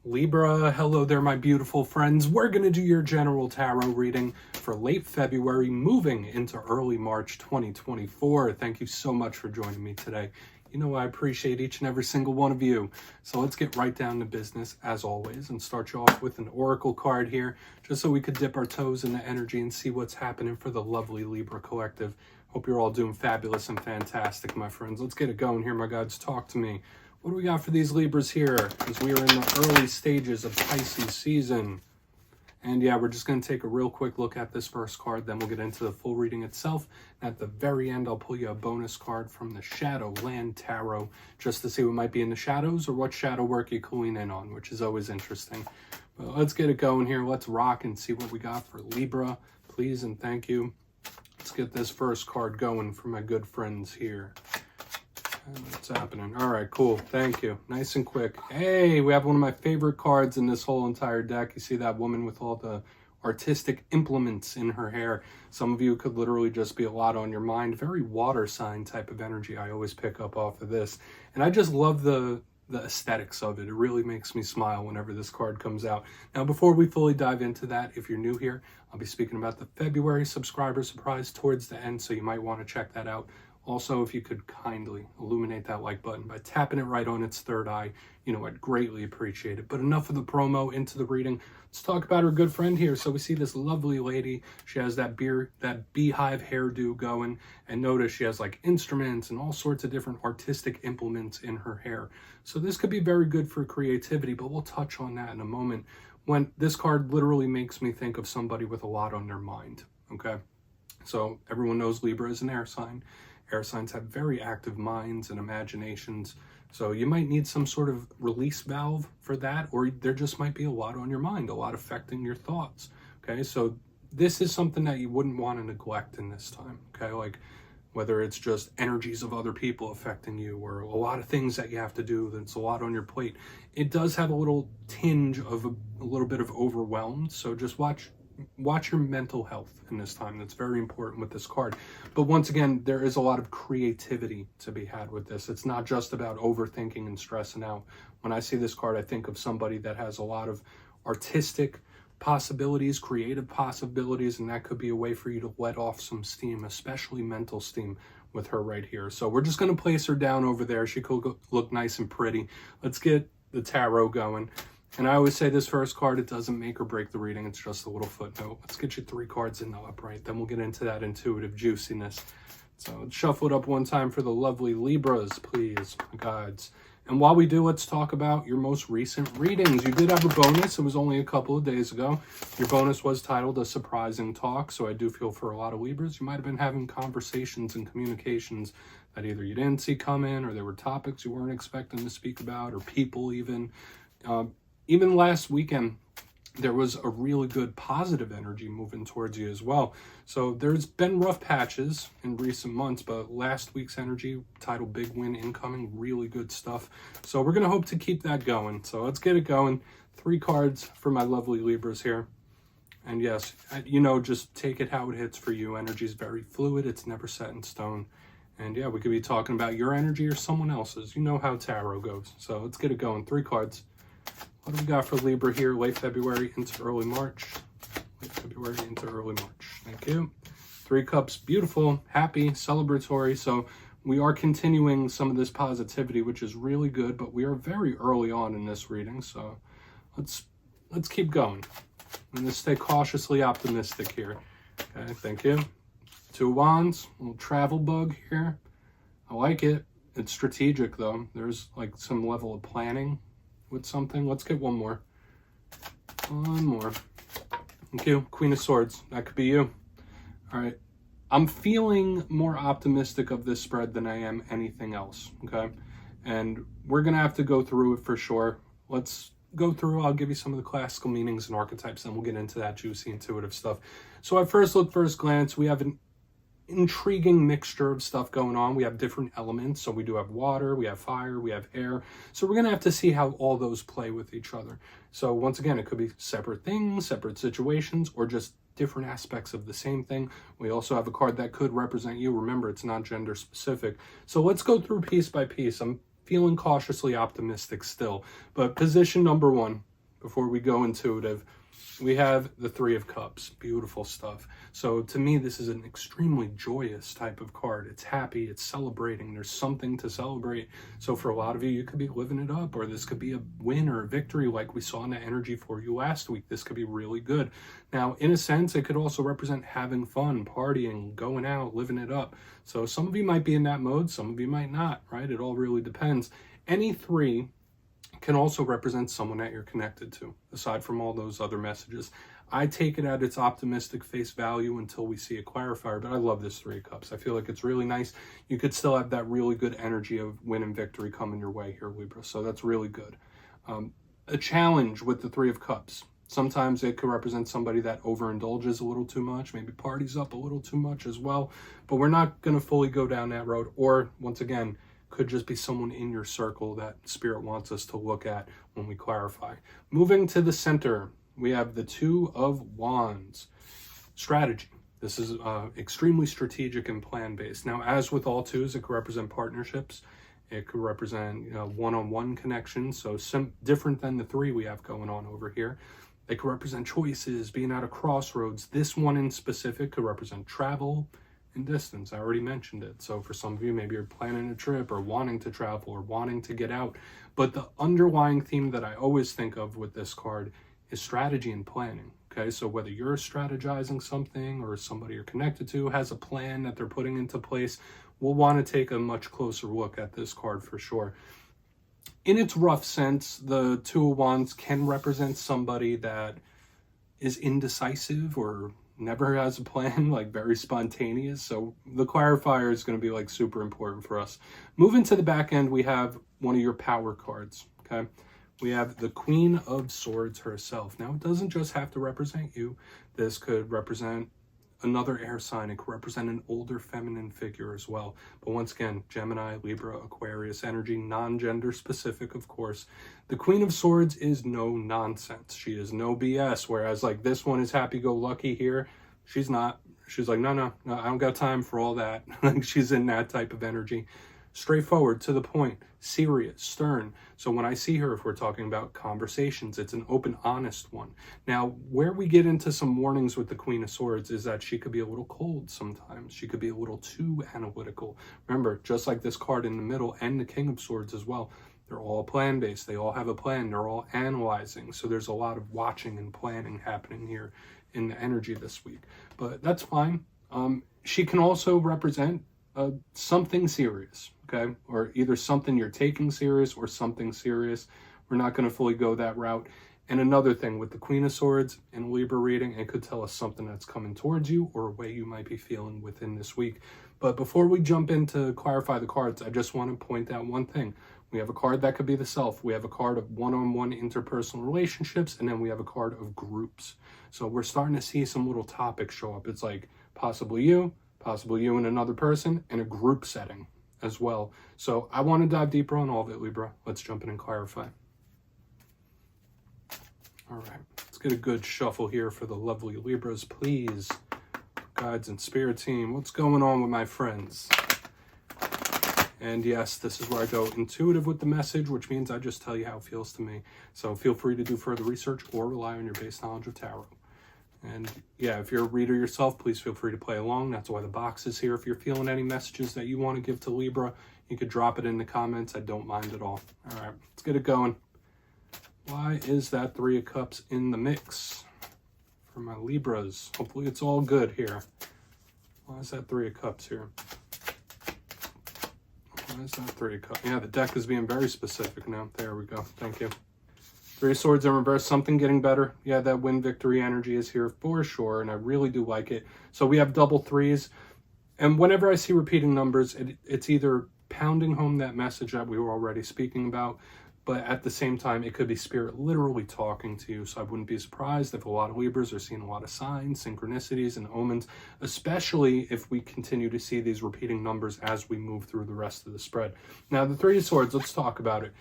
Libra, hello there, my beautiful friends. We're going to do your general tarot reading for late February, moving into early March 2024. Thank you so much for joining me today. You know, I appreciate each and every single one of you. So let's get right down to business, as always, and start you off with an oracle card here, just so we could dip our toes in the energy and see what's happening for the lovely Libra collective. Hope you're all doing fabulous and fantastic, my friends. Let's get it going here, my gods. Talk to me. What do we got for these Libras here? As we are in the early stages of Pisces season. And yeah, we're just going to take a real quick look at this first card, then we'll get into the full reading itself. And at the very end, I'll pull you a bonus card from the Shadowland Tarot, just to see what might be in the shadows or what shadow work you can lean in on, which is always interesting. But let's get it going here. Let's rock and see what we got for Libra. Please and thank you. Let's get this first card going for my good friends here. What's happening? All right, cool. Thank you. Nice and quick. Hey, we have one of my favorite cards in this whole entire deck. You see that woman with all the artistic implements in her hair. Some of you could literally just be a lot on your mind. Very water sign type of energy I always pick up off of this. And I just love the aesthetics of it. It really makes me smile whenever this card comes out. Now, before we fully dive into that, if you're new here, I'll be speaking about the February subscriber surprise towards the end, so you might want to check that out. Also, if you could kindly illuminate that like button by tapping it right on its third eye, you know, I'd greatly appreciate it. But enough of the promo, into the reading. Let's talk about our good friend here. So we see this lovely lady. She has that beehive hairdo going. And notice she has like instruments and all sorts of different artistic implements in her hair. So this could be very good for creativity, but we'll touch on that in a moment. When this card literally makes me think of somebody with a lot on their mind, okay? So everyone knows Libra is an air sign. Air signs have very active minds and imaginations, so you might need some sort of release valve for that, or there just might be a lot on your mind, a lot affecting your thoughts, okay? So this is something that you wouldn't want to neglect in this time, okay? Like whether it's just energies of other people affecting you or a lot of things that you have to do, that's a lot on your plate. It does have a little tinge of a little bit of overwhelmed, so just watch your mental health in this time. That's very important with this card. But once again, there is a lot of creativity to be had with this. It's not just about overthinking and stressing out. When I see this card, I think of somebody that has a lot of artistic possibilities, creative possibilities, and that could be a way for you to let off some steam, especially mental steam, with her right here. So we're just going to place her down over there. She could look nice and pretty. Let's get the tarot going. And I always say this first card, it doesn't make or break the reading. It's just a little footnote. Let's get you 3 cards in the upright. Then we'll get into that intuitive juiciness. So let's shuffle it up one time for the lovely Libras, please, my guides. And while we do, let's talk about your most recent readings. You did have a bonus. It was only a couple of days ago. Your bonus was titled A Surprising Talk. So I do feel for a lot of Libras, you might have been having conversations and communications that either you didn't see come in, or there were topics you weren't expecting to speak about, or people even. Even last weekend, there was a really good positive energy moving towards you as well. So there's been rough patches in recent months, but last week's energy, titled Big Win Incoming, really good stuff. So we're going to hope to keep that going. So let's get it going. 3 cards for my lovely Libras here. And yes, you know, just take it how it hits for you. Energy is very fluid. It's never set in stone. And yeah, we could be talking about your energy or someone else's. You know how tarot goes. So let's get it going. 3 cards. What do we got for Libra here, late February into early March? Late February into early March. Thank you. 3 cups, beautiful, happy, celebratory. So we are continuing some of this positivity, which is really good, but we are very early on in this reading. So let's keep going. I'm going to stay cautiously optimistic here. Okay, thank you. 2 wands, a little travel bug here. I like it. It's strategic though. There's like some level of planning with something. Let's get one more. One more. Thank you. Queen of Swords. That could be you. All right. I'm feeling more optimistic of this spread than I am anything else. Okay. And we're going to have to go through it for sure. Let's go through. I'll give you some of the classical meanings and archetypes, and we'll get into that juicy intuitive stuff. So at first look, first glance, we have an intriguing mixture of stuff going on. We have different elements. So we do have water, we have fire, we have air. So we're going to have to see how all those play with each other. So once again, it could be separate things, separate situations, or just different aspects of the same thing. We also have a card that could represent you. Remember, it's not gender specific. So let's go through piece by piece. I'm feeling cautiously optimistic still. But position number 1, before we go intuitive, we have the Three of Cups. Beautiful stuff. So to me, this is an extremely joyous type of card. It's happy, it's celebrating, there's something to celebrate. So for a lot of you, you could be living it up, or this could be a win or a victory like we saw in the energy for you last week. This could be really good. Now, in a sense, it could also represent having fun, partying, going out, living it up. So some of you might be in that mode, some of you might not, right? It all really depends. Any three can also represent someone that you're connected to, aside from all those other messages. I take it at its optimistic face value until we see a clarifier, but I love this Three of Cups. I feel like it's really nice. You could still have that really good energy of win and victory coming your way here, Libra, so that's really good. A challenge with the Three of Cups. Sometimes it could represent somebody that overindulges a little too much, maybe parties up a little too much as well, but we're not going to fully go down that road. Or, once again, could just be someone in your circle that Spirit wants us to look at when we clarify. Moving to the center, we have the Two of Wands. Strategy. This is extremely strategic and plan-based. Now, as with all twos, it could represent partnerships. It could represent one-on-one connections, so different than the three we have going on over here. It could represent choices, being at a crossroads. This one in specific could represent travel and distance. I already mentioned it. So for some of you, maybe you're planning a trip or wanting to travel or wanting to get out. But the underlying theme that I always think of with this card is strategy and planning. Okay, so whether you're strategizing something or somebody you're connected to has a plan that they're putting into place, we'll want to take a much closer look at this card for sure. In its rough sense, the Two of Wands can represent somebody that is indecisive or never has a plan, like very spontaneous. So the clarifier is going to be like super important for us. Moving to the back end, we have one of your power cards. Okay, we have the Queen of Swords herself. Now, it doesn't just have to represent you. This could represent another air sign. It could represent an older feminine figure as well. But once again, Gemini, Libra, Aquarius energy, non-gender specific, of course. The Queen of Swords is no nonsense. She is no BS. Whereas like this one is happy-go-lucky here, she's not. She's like, no, I don't got time for all that. Like she's in that type of energy. Straightforward, to the point, serious, stern. So when I see her, if we're talking about conversations, it's an open, honest one. Now, where we get into some warnings with the Queen of Swords is that she could be a little cold sometimes. She could be a little too analytical. Remember, just like this card in the middle and the King of Swords as well, they're all plan-based. They all have a plan. They're all analyzing. So there's a lot of watching and planning happening here in the energy this week. But that's fine. She can also represent something serious, okay? Or either something you're taking serious or something serious. We're not going to fully go that route. And another thing with the Queen of Swords in a Libra reading, it could tell us something that's coming towards you or a way you might be feeling within this week. But before we jump in to clarify the cards, I just want to point out one thing. We have a card that could be the self. We have a card of one-on-one interpersonal relationships, and then we have a card of groups. So we're starting to see some little topics show up. It's like possibly you and another person, in a group setting as well. So I want to dive deeper on all of it, Libra. Let's jump in and clarify. All right, let's get a good shuffle here for the lovely Libras, please. Guides and spirit team, what's going on with my friends? And yes, this is where I go intuitive with the message, which means I just tell you how it feels to me. So feel free to do further research or rely on your base knowledge of tarot. And yeah, if you're a reader yourself, please feel free to play along. That's why the box is here. If you're feeling any messages that you want to give to Libra, you could drop it in the comments. I don't mind at all. All right, let's get it going. Why is that Three of Cups in the mix for my Libras? Hopefully it's all good here. Why is that Three of Cups here? Why is that Three of Cups? Yeah, the deck is being very specific now. There we go. Thank you. Three of Swords in reverse, something getting better. Yeah, that win victory energy is here for sure, and I really do like it. So we have double threes, and whenever I see repeating numbers, it's either pounding home that message that we were already speaking about, but at the same time, it could be Spirit literally talking to you. So I wouldn't be surprised if a lot of Libras are seeing a lot of signs, synchronicities, and omens, especially if we continue to see these repeating numbers as we move through the rest of the spread. Now, the Three of Swords, let's talk about it.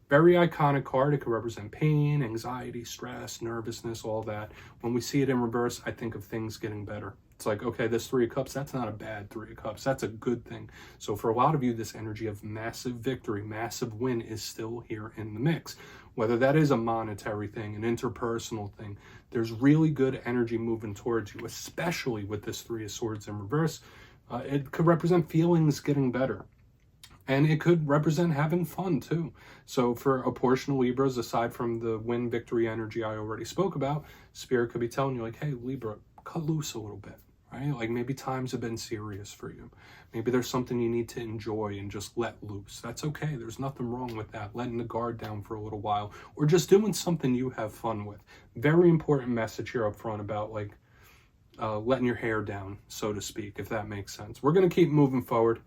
Very iconic card. It could represent pain, anxiety, stress, nervousness, all that. When we see it in reverse, I think of things getting better. It's like, okay, this Three of Cups, that's not a bad Three of Cups. That's a good thing. So for a lot of you, this energy of massive victory, massive win is still here in the mix. Whether that is a monetary thing, an interpersonal thing, there's really good energy moving towards you, especially with this Three of Swords in reverse. It could represent feelings getting better. And it could represent having fun too. So for a portion of Libras, aside from the win victory energy I already spoke about, Spirit could be telling you like, hey, Libra, cut loose a little bit, right? Like maybe times have been serious for you. Maybe there's something you need to enjoy and just let loose. That's okay. There's nothing wrong with that. Letting the guard down for a little while or just doing something you have fun with. Very important message here up front about like letting your hair down, so to speak, if that makes sense. We're going to keep moving forward.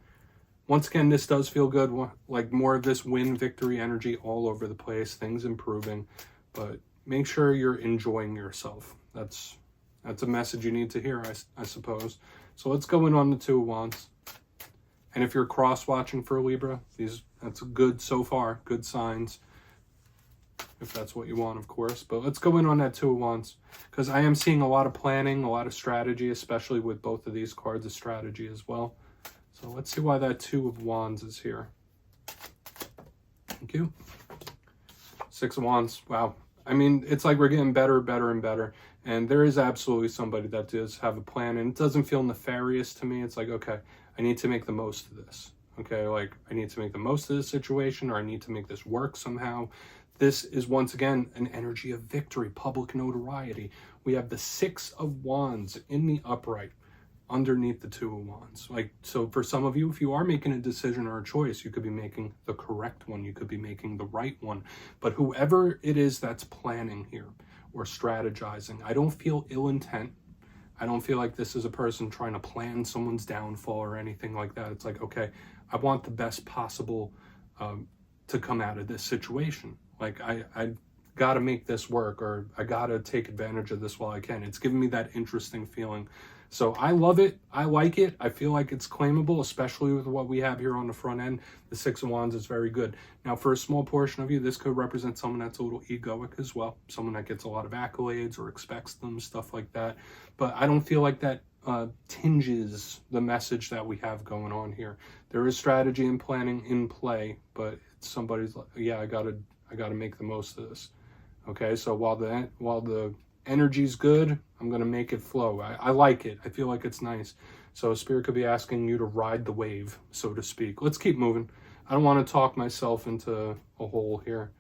Once again, this does feel good, like more of this win victory energy all over the place, things improving, but make sure you're enjoying yourself. That's a message you need to hear, I suppose. So let's go in on the Two of Wands. And if you're cross-watching for Libra, that's good so far, good signs, if that's what you want, of course. But let's go in on that Two of Wands, because I am seeing a lot of planning, a lot of strategy, especially with both of these cards, a strategy as well. So let's see why that Two of Wands is here. Thank you. Six of Wands. Wow. I mean, it's like we're getting better, better, and better. And there is absolutely somebody that does have a plan. And it doesn't feel nefarious to me. It's like, okay, I need to make the most of this. Okay, like I need to make the most of this situation, or I need to make this work somehow. This is once again an energy of victory, public notoriety. We have the Six of Wands in the upright, underneath the Two of Wands. Like, so for some of you, if you are making a decision or a choice, you could be making the correct one, you could be making the right one. But whoever it is that's planning here or strategizing, I don't feel ill intent. I don't feel like this is a person trying to plan someone's downfall or anything like that. It's like, okay, I want the best possible to come out of this situation. Like I gotta make this work, or I gotta take advantage of this while I can. It's giving me that interesting feeling. So I love it. I like it. I feel like it's claimable, especially with what we have here on the front end. The Six of Wands is very good. Now, for a small portion of you, this could represent someone that's a little egoic as well. Someone that gets a lot of accolades or expects them, stuff like that. But I don't feel like that tinges the message that we have going on here. There is strategy and planning in play, but it's somebody's like, yeah, I gotta make the most of this. Okay, so while the energy's good, I'm going to make it flow. I like it. I feel like it's nice. So Spirit could be asking you to ride the wave, so to speak. Let's keep moving. I don't want to talk myself into a hole here.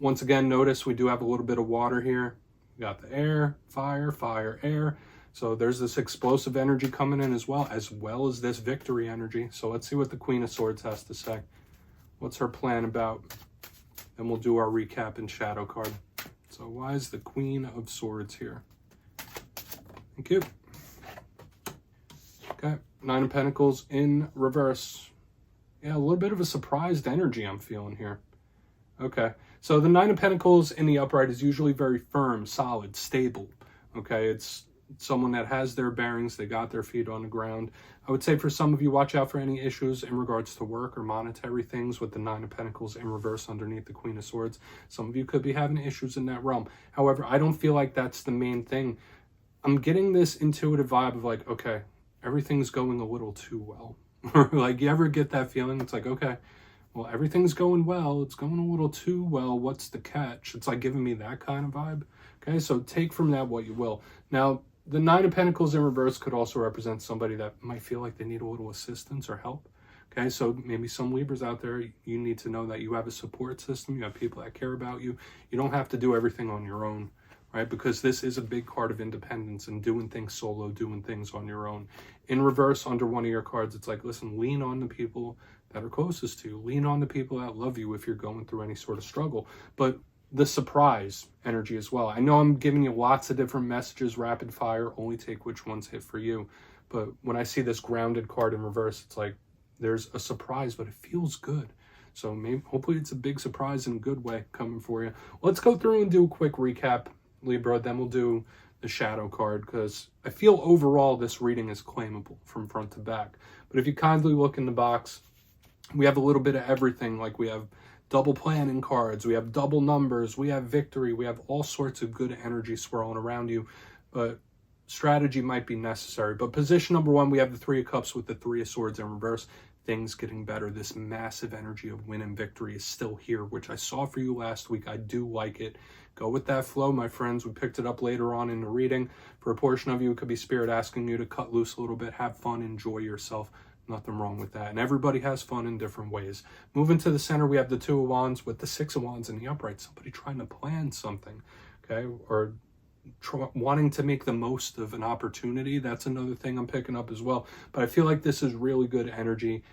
Once again, notice we do have a little bit of water here. We got the air, fire, fire, air. So there's this explosive energy coming in as well as this victory energy. So let's see what the Queen of Swords has to say. What's her plan about? Then we'll do our recap and shadow card. So why is the Queen of Swords here? Thank you. Okay, Nine of Pentacles in reverse. Yeah, a little bit of a surprised energy I'm feeling here. Okay, so the Nine of Pentacles in the upright is usually very firm, solid, stable. Okay, it's someone that has their bearings, they got their feet on the ground. I would say for some of you, watch out for any issues in regards to work or monetary things with the Nine of Pentacles in reverse underneath the Queen of Swords. Some of you could be having issues in that realm. However, I don't feel like that's the main thing. I'm getting this intuitive vibe of like, okay, everything's going a little too well. Like, you ever get that feeling? It's like, okay, well, everything's going well. It's going a little too well. What's the catch? It's like giving me that kind of vibe. Okay, so take from that what you will. Now, the Nine of Pentacles in reverse could also represent somebody that might feel like they need a little assistance or help. Okay, so maybe some Libras out there, you need to know that you have a support system. You have people that care about you. You don't have to do everything on your own, right? Because this is a big card of independence and doing things solo, doing things on your own. In reverse, under one of your cards, it's like, listen, lean on the people that are closest to you. Lean on the people that love you if you're going through any sort of struggle. But the surprise energy as well. I know I'm giving you lots of different messages, rapid fire, only take which ones hit for you. But when I see this grounded card in reverse, it's like there's a surprise, but it feels good. So maybe, hopefully it's a big surprise in a good way coming for you. Let's go through and do a quick recap, Libra. Then we'll do the shadow card, because I feel overall this reading is claimable from front to back. But if you kindly look in the box, we have a little bit of everything. Like we have double planning cards, we have double numbers, we have victory, we have all sorts of good energy swirling around you. But strategy might be necessary. But position number 1, we have the 3 of Cups with the 3 of Swords in reverse. Things getting better. This massive energy of win and victory is still here, which I saw for you last week. I do like it. Go with that flow, my friends. We picked it up later on in the reading. For a portion of you, it could be Spirit asking you to cut loose a little bit, have fun, enjoy yourself. Nothing wrong with that. And everybody has fun in different ways. Moving to the center, we have the 2 of Wands with the 6 of Wands in the upright. Somebody trying to plan something, okay? Or wanting to make the most of an opportunity. That's another thing I'm picking up as well. But I feel like this is really good energy.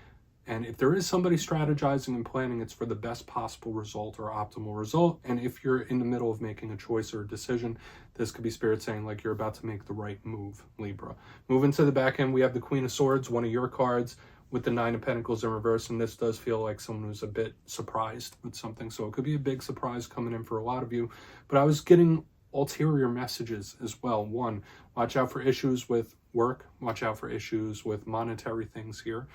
And if there is somebody strategizing and planning, it's for the best possible result or optimal result. And if you're in the middle of making a choice or a decision, this could be Spirit saying like you're about to make the right move, Libra. Moving to the back end, we have the Queen of Swords, one of your cards, with the 9 of Pentacles in reverse. And this does feel like someone who's a bit surprised with something. So it could be a big surprise coming in for a lot of you. But I was getting ulterior messages as well. 1, watch out for issues with work. Watch out for issues with monetary things here.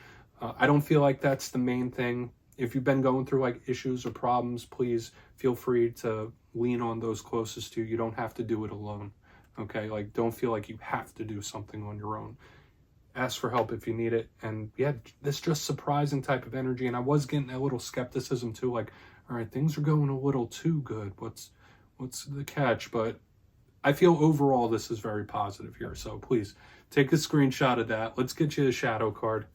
I don't feel like that's the main thing. If you've been going through like issues or problems, please feel free to lean on those closest to you. You don't have to do it alone. Okay, like don't feel like you have to do something on your own. Ask for help if you need it. And yeah, this just surprising type of energy. And I was getting a little skepticism too, like, all right, things are going a little too good. What's the catch? But I feel overall this is very positive here. So please take a screenshot of that. Let's get you a shadow card.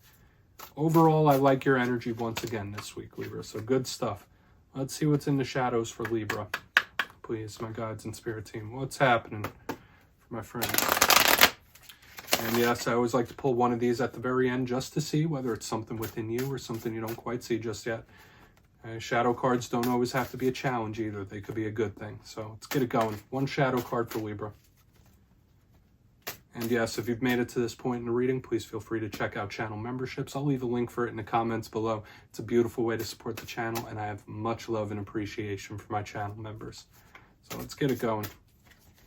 Overall, I like your energy once again this week, Libra. So good stuff. Let's see what's in the shadows for Libra. Please, my guides and spirit team. What's happening for my friends? And yes, I always like to pull one of these at the very end just to see whether it's something within you or something you don't quite see just yet. Shadow cards don't always have to be a challenge either. They could be a good thing. So let's get it going. One shadow card for Libra. And yes, if you've made it to this point in the reading, please feel free to check out channel memberships. I'll leave a link for it in the comments below. It's a beautiful way to support the channel, and I have much love and appreciation for my channel members. So let's get it going.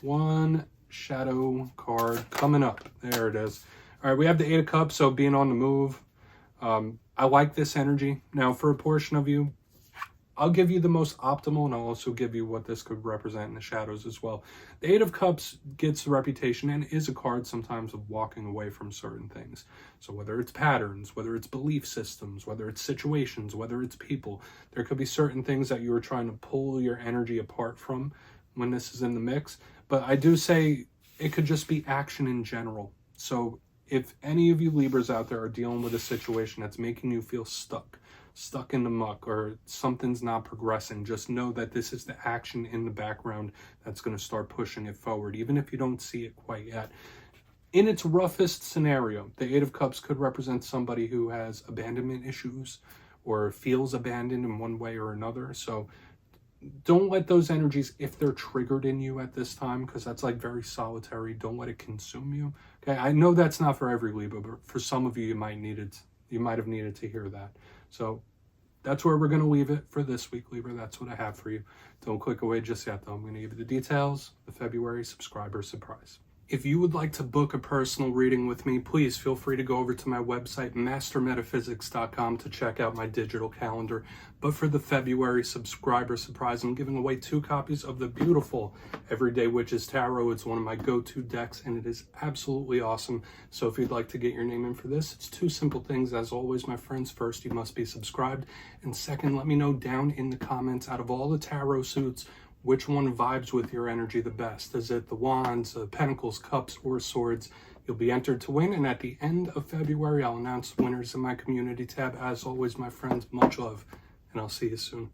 One shadow card coming up. There it is. All right, we have the 8 of Cups, so being on the move. I like this energy. Now, for a portion of you, I'll give you the most optimal, and I'll also give you what this could represent in the shadows as well. The 8 of Cups gets the reputation and is a card sometimes of walking away from certain things. So whether it's patterns, whether it's belief systems, whether it's situations, whether it's people, there could be certain things that you are trying to pull your energy apart from when this is in the mix. But I do say it could just be action in general. So if any of you Libras out there are dealing with a situation that's making you feel stuck in the muck, or something's not progressing, just know that this is the action in the background that's going to start pushing it forward, even if you don't see it quite yet. In its roughest scenario, the 8 of Cups could represent somebody who has abandonment issues or feels abandoned in one way or another. So don't let those energies, if they're triggered in you at this time, because that's like very solitary, don't let it consume you. Okay, I know that's not for every Libra, but for some of you, you might have needed to hear that. So that's where we're going to leave it for this week, Libra. That's what I have for you. Don't click away just yet, though. I'm going to give you the details, the February subscriber surprise. If you would like to book a personal reading with me, please feel free to go over to my website, mastermetaphysics.com, to check out my digital calendar. But for the February subscriber surprise, I'm giving away 2 copies of the beautiful Everyday Witches Tarot. It's one of my go-to decks, and it is absolutely awesome. So if you'd like to get your name in for this, it's 2 simple things. As always, my friends, first, you must be subscribed. And second, let me know down in the comments, out of all the tarot suits, which one vibes with your energy the best? Is it the Wands, Pentacles, Cups, or Swords? You'll be entered to win, and at the end of February, I'll announce winners in my community tab. As always, my friends, much love, and I'll see you soon.